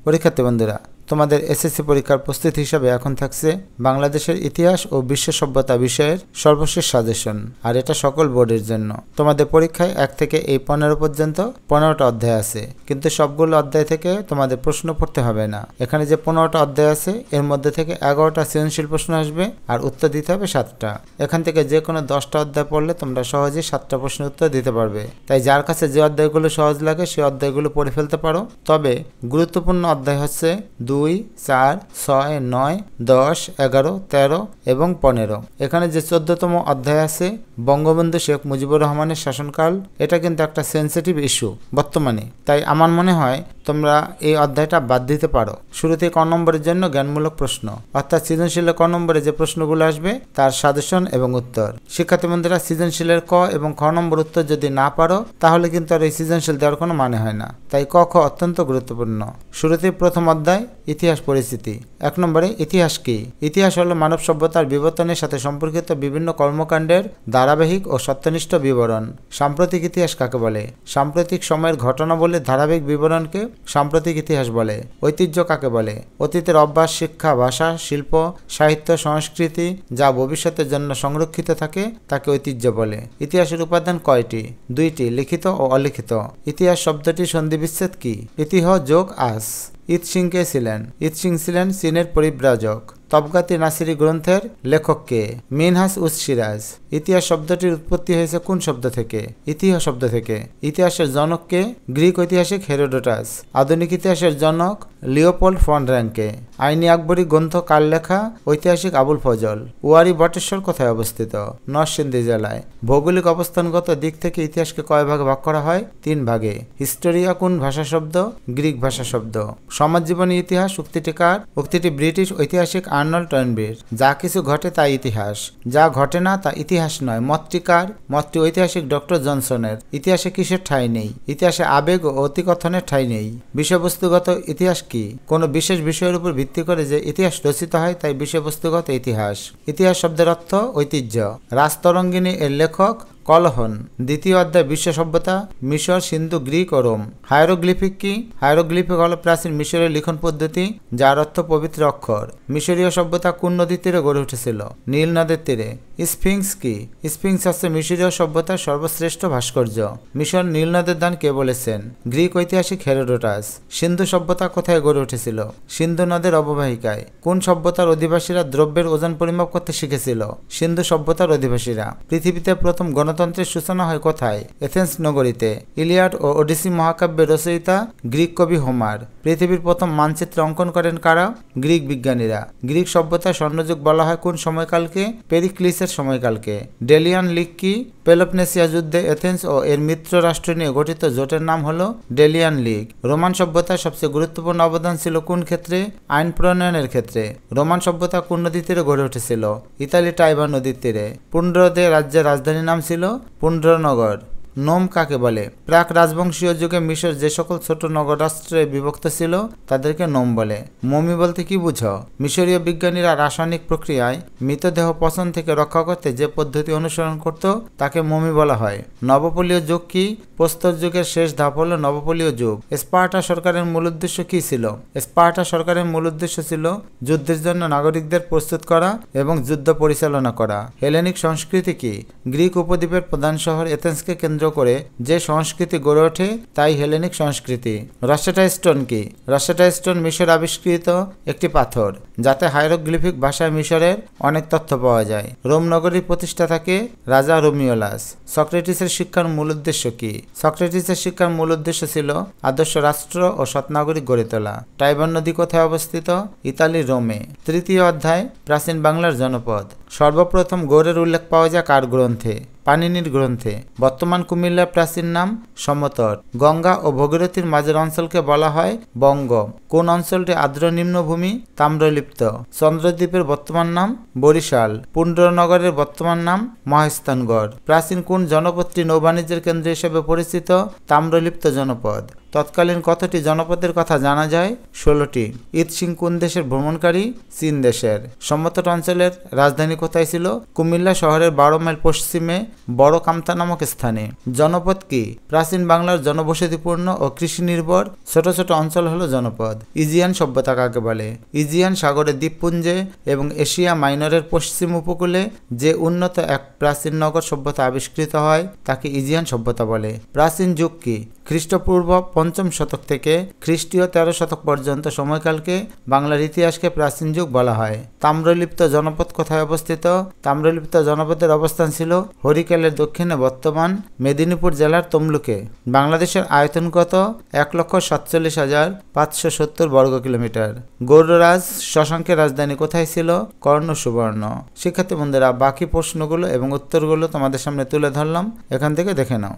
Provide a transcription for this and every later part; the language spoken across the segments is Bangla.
পরীক্ষার্থী বন্ধুরা, তোমাদের এসএসসি পরীক্ষার প্রস্তুতি হিসাবে এখন থাকছে বাংলাদেশের ইতিহাস ও বিশ্ব সভ্যতা বিষয়ের সর্বশেষ সাজেশন। আর এটা সকল বোর্ডের জন্য। তোমাদের পরীক্ষায় 1 থেকে 15 পর্যন্ত 15টা অধ্যায় আছে, কিন্তু সবগুলো অধ্যায় থেকে তোমাদের প্রশ্ন পড়তে হবে না। এখানে যে 15টা অধ্যায় আছে এর মধ্যে থেকে 11টা সৃজনশীল প্রশ্ন আসবে আর উত্তর দিতে হবে 7টা। এখান থেকে যে কোনো 10টা অধ্যায় পড়লে তোমরা সহজেই 7টা প্রশ্নের উত্তর দিতে পারবে। তাই যার কাছে যে অধ্যায়গুলো সহজ লাগে সেই অধ্যায়গুলো পড়ে ফেলতে পারো। তবে গুরুত্বপূর্ণ অধ্যায় হচ্ছে 2, 4, 6, 9, 10, 11, 13 এবং 15। এখানে যে 14তম অধ্যায় আছে বঙ্গবন্ধু শেখ মুজিবুর রহমানের শাসনকাল, এটা কিন্তু একটা সেন্সিটিভ ইস্যু বর্তমানে। তাই আমার মনে হয় তোমরা এই অধ্যায়টা বাদ দিতে পারো। শুরুতে ক নম্বরের জন্য জ্ঞানমূলক প্রশ্ন, অর্থাৎ সৃজনশীলের ক নম্বরে যে প্রশ্নগুলো আসবে তার সাজেশন এবং উত্তর। শিক্ষার্থী বন্ধুরা, সৃজনশীলের ক এবং খ নম্বর উত্তর যদি না পারো তাহলে কিন্তু আর এই সৃজনশীল দেওয়ার কোনো মানে হয় না। তাই ক খ অত্যন্ত গুরুত্বপূর্ণ। শুরুতে প্রথম অধ্যায় ইতিহাস পরিচিতি। 1 নম্বরে ইতিহাস কি? ইতিহাস হলো মানব সভ্যতার বিবর্তনের সাথে সম্পর্কিত বিভিন্ন কর্মকাণ্ডের ধারাবাহিক ও সত্যনিষ্ঠ বিবরণ। সাম্প্রতিক ইতিহাস কাকে বলে? সাম্প্রতিক সময়ের ঘটনাবলীর ধারাবাহিক বিবরণকে সাম্প্রতিক ইতিহাস বলে। ঐতিহ্য কাকে বলে? অতীতের অভ্যাস, শিক্ষা, ভাষা, শিল্প, সাহিত্য, সংস্কৃতি যা ভবিষ্যতের জন্য সংরক্ষিত থাকে তাকে ঐতিহ্য বলে। ইতিহাসের উপাদান কয়টি? 2টি, লিখিত ও অলিখিত। ইতিহাস শব্দটির সন্ধিবিচ্ছেদ কি? ইতিহ যোগ আস। ঈদ সিং কে ছিলেন? ঈদ সিং ছিলেন চীনের পরিব্রাজক। তবগাতি নাসিরি গ্রন্থের লেখক কে? মিনহাজ উস সিরাজ। ইতিহাস শব্দটির উৎপত্তি হয়েছে কোন শব্দ থেকে? ইতিহাস শব্দ থেকে। ইতিহাসের জনক কে? গ্রিক ঐতিহাসিক হেরোডোটাস। আধুনিক ইতিহাসের জনক লিওপোল্ড ফন র্যাঙ্কে। আইনি আকবরী গ্রন্থ কার লেখা? ঐতিহাসিক আবুল ফজল। ওয়ারি বটেশ্বর কোথায় অবস্থিত? নরসিংদী জেলায়। ভৌগোলিক অবস্থানগত দিক থেকে ইতিহাসকে কয় ভাগে ভাগ করা হয়? 3 ভাগে। হিস্টোরিয়া কোন ভাষা শব্দ? গ্রিক ভাষা শব্দ। সমাজ জীবনী ইতিহাস উক্তিটি কার? উক্তিটি ব্রিটিশ ঐতিহাসিক আর্নল্ড টয়েনবির। যা কিছু ঘটে তা ইতিহাস, যা ঘটে না তা ইতিহাস নয়। মতটি কার? মতটি ঐতিহাসিক ডক্টর জনসনের। ইতিহাসে কিসের ঠাঁই নেই? ইতিহাসে আবেগ ও অতিকথনের ঠাঁই নেই। বিষয়বস্তুগত ইতিহাস কি? কোনো বিশেষ বিষয়ের উপর ভিত্তি করে যে ইতিহাস রচিত হয় তাই বিষয়বস্তুগত ইতিহাস। ইতিহাস শব্দের অর্থ ঐতিহ্য। রাজতরঙ্গিনী এর লেখক কলহন। দ্বিতীয় অধ্যায় বিশ্ব সভ্যতা, মিশর, সিন্ধু, গ্রিক ও রোম। হায়ারোগ্লিফিক কি? হায়ারোগ্লিফিক হল প্রাচীন মিশরের লিখন পদ্ধতি যার অর্থ পবিত্র অক্ষর। মিশরীয় সভ্যতা কোন নদীর তীরে গড়ে উঠেছিল? নীল নদের তীরে। স্ফিংস কি? স্ফিংস হচ্ছে মিশরীয় সভ্যতার সর্বশ্রেষ্ঠ ভাস্কর্য। মিশর নীল নদের দান কে বলেছেন? গ্রিক ঐতিহাসিক হেরোডোটাস। সিন্ধু সভ্যতা কোথায় গড়ে উঠেছিল? সিন্ধু নদের অববাহিকায়। কোন সভ্যতার অধিবাসীরা দ্রব্যের ওজন পরিমাপ করতে শিখেছিল? সিন্ধু সভ্যতার অধিবাসীরা। পৃথিবীতে প্রথম গণতন্ত্রের সূচনা হয় কোথায়? এথেন্স নগরীতে। ইলিয়াড ও ওডিসি মহাকাব্যের রচয়িতা গ্রিক কবি হোমার। পৃথিবীর প্রথম মানচিত্র অঙ্কন করেন কারা? গ্রিক বিজ্ঞানীরা। গ্রিক সভ্যতার স্বর্ণযুগ বলা হয় কোন সময়কালকে? পেরিক্লিসের সময়কালকে। ডেলিয়ান লিগ কি? পেলোপনেসিয়া যুদ্ধে এথেন্স ও এর মিত্র রাষ্ট্র নিয়ে গঠিত জোটের নাম হলো ডেলিয়ান লিগ। রোমান সভ্যতার সবচেয়ে গুরুত্বপূর্ণ অবদান ছিল কোন ক্ষেত্রে? আইন প্রণয়নের ক্ষেত্রে। রোমান সভ্যতা কোন নদীর তীরে গড়ে উঠেছিল? ইতালি টাইবার নদীর তীরে। পুন্ড্রদের রাজ্যের রাজধানীর নাম ছিল পুন্ড্রনগর। নোম কাকে বলে? প্রাক রাজবংশীয় যুগে মিশর যে সকল ছোট নগর রাষ্ট্রে বিভক্ত ছিল তাদেরকে নোম বলে। মমি বলতে কি বুঝো? মিশরীয় বিজ্ঞানীরা রাসায়নিক প্রক্রিয়ায় মৃতদেহ পচন থেকে রক্ষা করতে যে পদ্ধতি অনুসরণ করত তাকে মমি বলা হয়। নবপলীয় যুগ কি? প্রস্তর যুগের শেষ ধাপ হলো নবপলীয় যুগ। স্পার্টা সরকারের মূল উদ্দেশ্য কি ছিল? স্পার্টা সরকারের মূল উদ্দেশ্য ছিল যুদ্ধের জন্য নাগরিকদের প্রস্তুত করা এবং যুদ্ধ পরিচালনা করা। হেলেনিক সংস্কৃতি কি? গ্রিক উপদ্বীপের প্রধান শহর এথেন্সকে কেন্দ্র করে যে সংস্কৃতি গড়ে ওঠে তাই হেলেনিক সংস্কৃতি। রসেটা স্টোন কি? রসেটা স্টোন মিশর আবিষ্কৃত একটি পাথর যাতে হায়ারোগ্লিফিক ভাষায় মিশরের অনেক তথ্য পাওয়া যায়। রোম নগরীর প্রতিষ্ঠাতা কে? রাজা রোমিওলাস। সক্রেটিসের শিক্ষার মূল উদ্দেশ্য কি? সক্রেটিসের শিক্ষার মূল উদ্দেশ্য ছিল আদর্শ রাষ্ট্র ও সৎনাগরিক গড়ে তোলা। টাইবার নদী কোথায় অবস্থিত? ইতালির রোমে। তৃতীয় অধ্যায় প্রাচীন বাংলার জনপদ। সর্বপ্রথম গৌড়ের উল্লেখ পাওয়া যায় কার গ্রন্থে? পানিনির গ্রন্থে। বর্তমান কুমিল্লার প্রাচীন নাম সমতট। গঙ্গা ও ভগীরথীর মাঝের অঞ্চলকে বলা হয় বঙ্গ। কোন অঞ্চলটি আর্দ্র নিম্নভূমি? তাম্রলিপ্ত। চন্দ্রদ্বীপের বর্তমান নাম বরিশাল। পুন্ড্রনগরের বর্তমান নাম মহাস্থানগড়। প্রাচীন কোন জনপদটি নৌবাণিজ্যের কেন্দ্র হিসেবে পরিচিত? তাম্রলিপ্ত জনপদ। তৎকালীন কতটি জনপদের কথা জানা যায়? 16টি। ঈদসিং কোন দেশের ভ্রমণকারী? চীন দেশের। সমতট অঞ্চলের রাজধানী কোথায় ছিল? কুমিল্লা শহরের 12 মাইল পশ্চিমে বড় কামতা নামক স্থানে। জনপদ কি? প্রাচীন বাংলার জনবসতিপূর্ণ ও কৃষি নির্ভর ছোট ছোট অঞ্চল হলো জনপদ। ইজিয়ান সভ্যতা কাকে বলে? ইজিয়ান সাগরের দ্বীপপুঞ্জে এবং এশিয়া মাইনরের পশ্চিম উপকূলে যে উন্নত এক প্রাচীন নগর সভ্যতা আবিষ্কৃত হয় তাকে ইজিয়ান সভ্যতা বলে। প্রাচীন যুগ কি? খ্রিস্টপূর্ব 5ম শতক থেকে খ্রিস্টীয় 13 শতক পর্যন্ত সময়কালকে বাংলার ইতিহাসকে প্রাচীন যুগ বলা হয়। তাম্রলিপ্ত জনপদ কোথায় অবস্থিত? তাম্রলিপ্ত জনপদের অবস্থান ছিল হরিকেলের দক্ষিণে বর্তমান মেদিনীপুর জেলার তমলুকে। বাংলাদেশের আয়তন কত? 1,47,570 বর্গ কিলোমিটার। গৌড়রাজ শশাঙ্কের রাজধানী কোথায় ছিল? কর্ণ সুবর্ণ। শিক্ষার্থী বন্ধুরা, বাকি প্রশ্নগুলো এবং উত্তরগুলো তোমাদের সামনে তুলে ধরলাম, এখান থেকে দেখে নাও।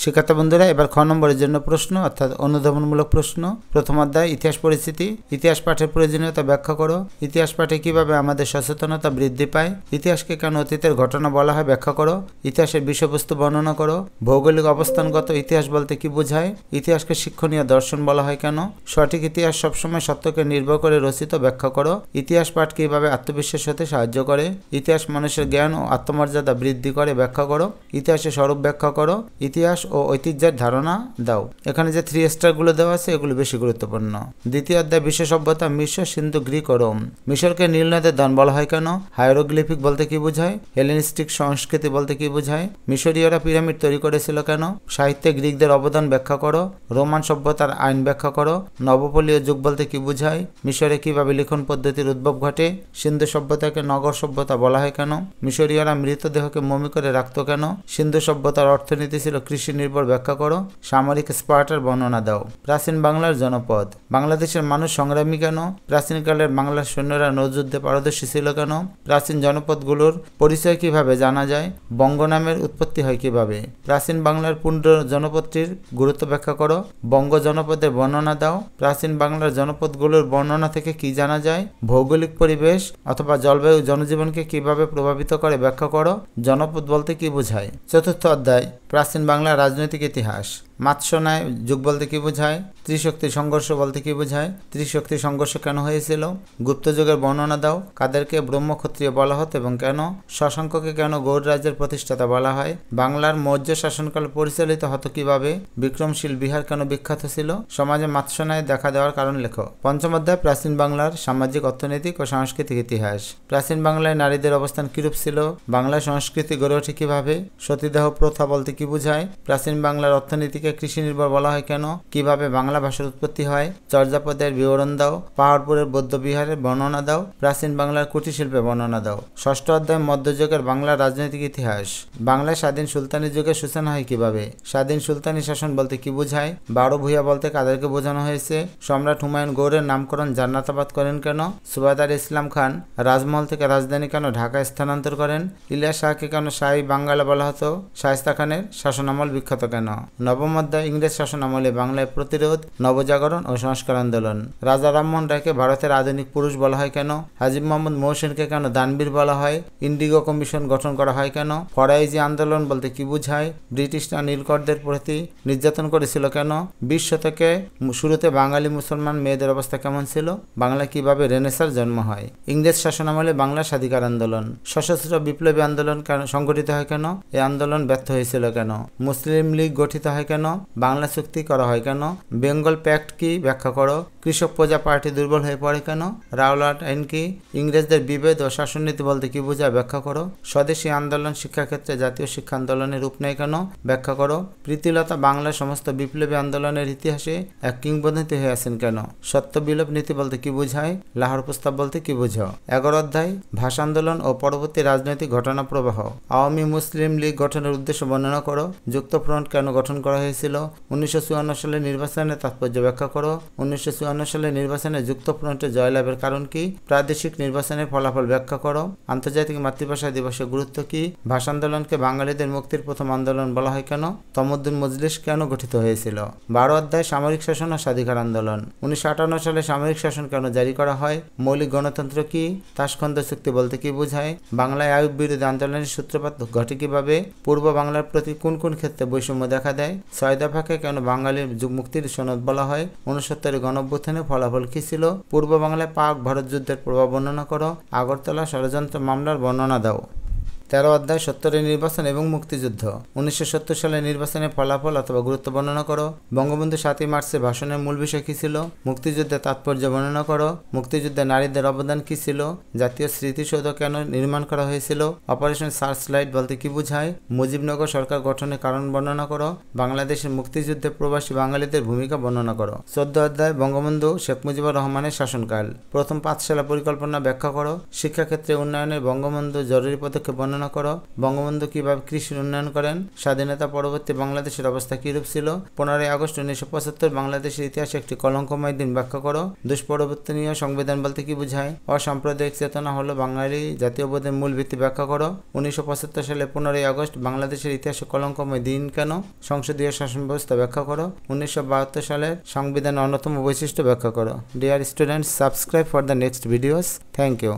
শিক্ষার্থী বন্ধুরা, এবার খ নম্বরের জন্য প্রশ্ন অর্থাৎ অনুধাবনমূলক প্রশ্ন। প্রথম অধ্যায় ইতিহাস পরিচিতি। ইতিহাস পাঠের প্রয়োজনীয়তা ব্যাখ্যা করো। ইতিহাস পাঠে কিভাবে আমাদের সচেতনতা বৃদ্ধি পায়। ইতিহাসকে কেন অতীতের ঘটনা বলা হয় ব্যাখ্যা করো। ইতিহাসের বিষয়বস্তু বর্ণনা করো। ভৌগোলিক অবস্থানগত ইতিহাস বলতে কি বোঝায়। ইতিহাসকে শিক্ষণীয় দর্শন বলা হয় কেন। সঠিক ইতিহাস সবসময় সত্যকে নির্ভর করে রচিত ব্যাখ্যা করো। ইতিহাস পাঠ কিভাবে আত্মবিশ্বাস হতে সাহায্য করে। ইতিহাস মানুষের জ্ঞান ও আত্মমর্যাদা বৃদ্ধি করে ব্যাখ্যা করো। ইতিহাসের স্বরূপ ব্যাখ্যা করো। ইতিহাস ও ঐতিহ্যের ধারণা দাও। এখানে যে 3 স্টারগুলো দেওয়া আছে এগুলো বেশি গুরুত্বপূর্ণ। দ্বিতীয় অধ্যায় বিশ্ব সভ্যতা, মিশর, সিন্ধু, গ্রিক ও রোম। মিশরকে নীল নদের দান বলা হয় কেন। হাইরোগ্লিফিক বলতে কি বোঝায়। হেলেনিস্টিক সংস্কৃতি বলতে কি বোঝায়। মিশরীয়রা পিরামিড তৈরি করেছিল কেন। সাহিত্যে গ্রিকদের অবদান ব্যাখ্যা করো। রোমান সভ্যতার আইন ব্যাখ্যা করো। নবপলীয় যুগ বলতে কি বোঝায়। মিশরে কিভাবে লিখন পদ্ধতির উদ্ভব ঘটে। সিন্ধু সভ্যতাকে নগর সভ্যতা বলা হয় কেন। মিশরীয়রা মৃতদেহকে মমি করে রাখত কেন। সিন্ধু সভ্যতার অর্থনীতি ছিল কৃষি নির্ভর ব্যাখ্যা করো। সামরিক স্পার্টার বর্ণনা দাও। প্রাচীন বাংলার জনপদ। বাংলাদেশের মানুষ সংগ্রামী কেন। প্রাচীনকালের বাংলার সৈন্যরা নৌযুদ্ধে পারদর্শী ছিল কেন। প্রাচীন জনপদগুলোর পরিচয় কিভাবে জানা যায়। বঙ্গ নামের উৎপত্তি হয় কিভাবে। প্রাচীন বাংলার পুণ্ড জনপদটির গুরুত্ব ব্যাখ্যা করো। বঙ্গ জনপদের বর্ণনা দাও। প্রাচীন বাংলার জনপদগুলোর বর্ণনা থেকে কি জানা যায়। ভৌগোলিক পরিবেশ অথবা জলবায়ু জনজীবনকে কিভাবে প্রভাবিত করে ব্যাখ্যা করো। জনপদ বলতে কি বোঝায়। চতুর্থ অধ্যায় প্রাচীন বাংলার রাজনৈতিক ইতিহাস। মাৎস্যন্যায় যুগ বলতে কি বোঝায়। ত্রিশক্তি সংঘর্ষ বলতে কি বোঝায়। ত্রিশক্তি সংঘর্ষ কেন হয়েছিল। গুপ্ত যুগের বর্ণনা দাও। কাদেরকে ব্রহ্মক্ষত্রিয় বলা হতো এবং কেন। শশাঙ্ককে কেন গৌড় রাজ্যের প্রতিষ্ঠাতা বলা হয়। বাংলার মৌর্য শাসনকাল পরিচালিত হতো কিভাবে। বিক্রমশীল বিহার কেন বিখ্যাত ছিল। সমাজে মাৎস্যন্যায় দেখা দেওয়ার কারণ লেখো। পঞ্চম অধ্যায় প্রাচীন বাংলার সামাজিক, অর্থনৈতিক ও সাংস্কৃতিক ইতিহাস। প্রাচীন বাংলায় নারীদের অবস্থান কিরূপ ছিল। বাংলার সংস্কৃতি গড়ে ওঠে কিভাবে। সতীদাহ প্রথা বলতে কি বোঝায়। প্রাচীন বাংলার অর্থনীতিকে কৃষি নির্ভর বলা হয় কেন। কিভাবে বাংলা ভাষার উৎপত্তি হয়। চর্যাপদের বিবরণ দাও। পাহাড়পুরের বৌদ্ধ বিহারের বর্ণনা দাও। প্রাচীন বাংলার কুটির শিল্পের বর্ণনা দাও। ষষ্ঠ অধ্যায় মধ্যযুগের বাংলার রাজনৈতিক ইতিহাস। বাংলায় স্বাধীন সুলতানি যুগের সূচনা হয় কিভাবে। স্বাধীন সুলতানি শাসন বলতে কি বোঝায়। 12 ভূঁইয়া বলতে কাদেরকে বোঝানো হয়েছে। সম্রাট হুমায়ুন গৌড়ের নামকরণ জান্নাতাবাদ করেন কেন। সুবাদার ইসলাম খান রাজমহল থেকে রাজধানী কেন ঢাকায় স্থানান্তর করেন। ইলিয়াস শাহকে কেন শাহী বাঙ্গালা বলা হতো। শায়েস্তা খানের শাসনামল বিখ্যাত কেন। নবম অধ্যায় ইংরেজ শাসন আমলে বাংলায় প্রতিরোধ, নবজাগরণ ও সংস্কার আন্দোলন। রাজা রামমোহন রায়কে ভারতের আধুনিক পুরুষ বলা হয় কেন। হাজী মোহাম্মদ মহসিনকে কেন দানবীর বলা হয়। ইন্ডিগো কমিশন গঠন করা হয় কেন। ফরাইজি আন্দোলন বলতে কি বোঝায়। ব্রিটিশরা নীলকরদের প্রতি নির্যাতন করেছিল কেন। 20 শতকে শুরুতে বাঙালি মুসলমান মেয়েদের অবস্থা কেমন ছিল। বাংলায় কিভাবে রেনেসার জন্ম হয়। ইংরেজ শাসন আমলে বাংলার স্বাধিকার আন্দোলন। সশস্ত্র বিপ্লবী আন্দোলন সংগঠিত হয় কেন। এই আন্দোলন ব্যর্থ হয়েছিল কেন। মুসলিম লীগ গঠিত হয় কেন। বাংলা চুক্তি করা হয় কেন। বেঙ্গল প্যাক্ট কি ব্যাখ্যা করো। কৃষক প্রজা পার্টি দুর্বল হয়ে পড়ে কেন। রাওলাট আইন কি। ইংরেজদের বিভেদ ও শাসননীতি বলতে কি বোঝায় ব্যাখ্যা করো। স্বদেশী আন্দোলন শিক্ষাক্ষেত্রে জাতীয় শিক্ষা আন্দোলনের রূপ নেয় কেন ব্যাখ্যা করো। প্রীতিলতা বাংলার সমস্ত বিপ্লবী আন্দোলনের ইতিহাসে এক কিংবদন্তি হয়ে আছেন কেন। সত্য বিলোপ নীতি বলতে কি বোঝায়। লাহোর প্রস্তাব বলতে কি বোঝো। 11 অধ্যায় ভাষা আন্দোলন ও পরবর্তী রাজনৈতিক ঘটনা প্রবাহ। আওয়ামী মুসলিম লীগ গঠনের উদ্দেশ্য বর্ণনা করো। যুক্ত ফ্রন্ট কেন গঠন করা হয়েছিল। 1954 সালে নির্বাচনের তাৎপর্য ব্যাখ্যা করো। 1954 সালে নির্বাচনে যুক্ত ফ্রন্টের জয়লাভের কারণ কি। প্রাদেশিক নির্বাচনের ফলাফল ব্যাখ্যা করো। আন্তর্জাতিক মাতৃভাষা দিবসের গুরুত্ব কি। ভাষা আন্দোলনকে বাঙালিদের মুক্তির প্রথম আন্দোলন বলা হয় কেন। তমদ্দুন মজলিস কেন গঠিত হয়েছিল। 12 অধ্যায় সামরিক শাসন ও স্বাধিকার আন্দোলন। 1958 সালে সামরিক শাসন কেন জারি করা হয়। মৌলিক গণতন্ত্র কি। তাশখন্দ চুক্তি বলতে কি বোঝায়। বাংলায় আইয়ুব বিরোধী আন্দোলনের সূত্রপাত ঘটে কিভাবে। পূর্ব বাংলার প্রতি কোন কোন ক্ষেত্রে বৈষম্য দেখা দেয়। 6 দফাকে কেন বাঙালির মুক্তির সনদ বলা হয়। 69 গণঅভ্যুত্থানের ফলাফল কি ছিল। পূর্ব বাংলায় পাক ভারত যুদ্ধের প্রভাব বর্ণনা করো। আগরতলা ষড়যন্ত্র মামলার বর্ণনা দাও। 13 অধ্যায় 70 নির্বাচন এবং মুক্তিযুদ্ধ। 1970 সালে নির্বাচনের ফলাফল অথবা গুরুত্ব বর্ণনা করো। বঙ্গবন্ধু 7 মার্চের ভাষণের মূল বিষয় কী ছিল। মুক্তিযুদ্ধের তাৎপর্য বর্ণনা করো। মুক্তিযুদ্ধে নারীদের অবদান কী ছিল। জাতীয় স্মৃতিসৌধ কেন নির্মাণ করা হয়েছিল। অপারেশন সার্চলাইট বলতে কী বোঝায়। মুজিবনগর সরকার গঠনের কারণ বর্ণনা করো। বাংলাদেশের মুক্তিযুদ্ধে প্রবাসী বাঙালিদের ভূমিকা বর্ণনা করো। 14 অধ্যায় বঙ্গবন্ধু শেখ মুজিবুর রহমানের শাসনকাল। প্রথম পাঠশালা পরিকল্পনা ব্যাখ্যা করো। শিক্ষাক্ষেত্রে উন্নয়নে বঙ্গবন্ধু জরুরি পদক্ষেপ বর্ণনা বর্ণনা করো। বঙ্গবন্ধু কিভাবে কৃষির উন্নয়ন করেন। স্বাধীনতা পরবর্তী বাংলাদেশের অবস্থা কিরূপ ছিল। 15ই আগস্ট 1975 বাংলাদেশের ইতিহাসে একটি কলঙ্কময় দিন ব্যাখ্যা করো। দুষ্প্রবর্তনীয় সংবিধান বলতে কি বোঝায়। অসাম্প্রদায়িক চেতনা হলো বাঙালি জাতীয়বোধের মূল ভিত্তি ব্যাখ্যা করো। 1975 সালে 15ই আগস্ট বাংলাদেশের ইতিহাসে কলঙ্কময় দিন কেন। সংসদীয় শাসন ব্যবস্থা ব্যাখ্যা করো। 1972 সালের সংবিধানের অন্যতম বৈশিষ্ট্য ব্যাখ্যা করো। Dear students, subscribe for the next videos. Thank you.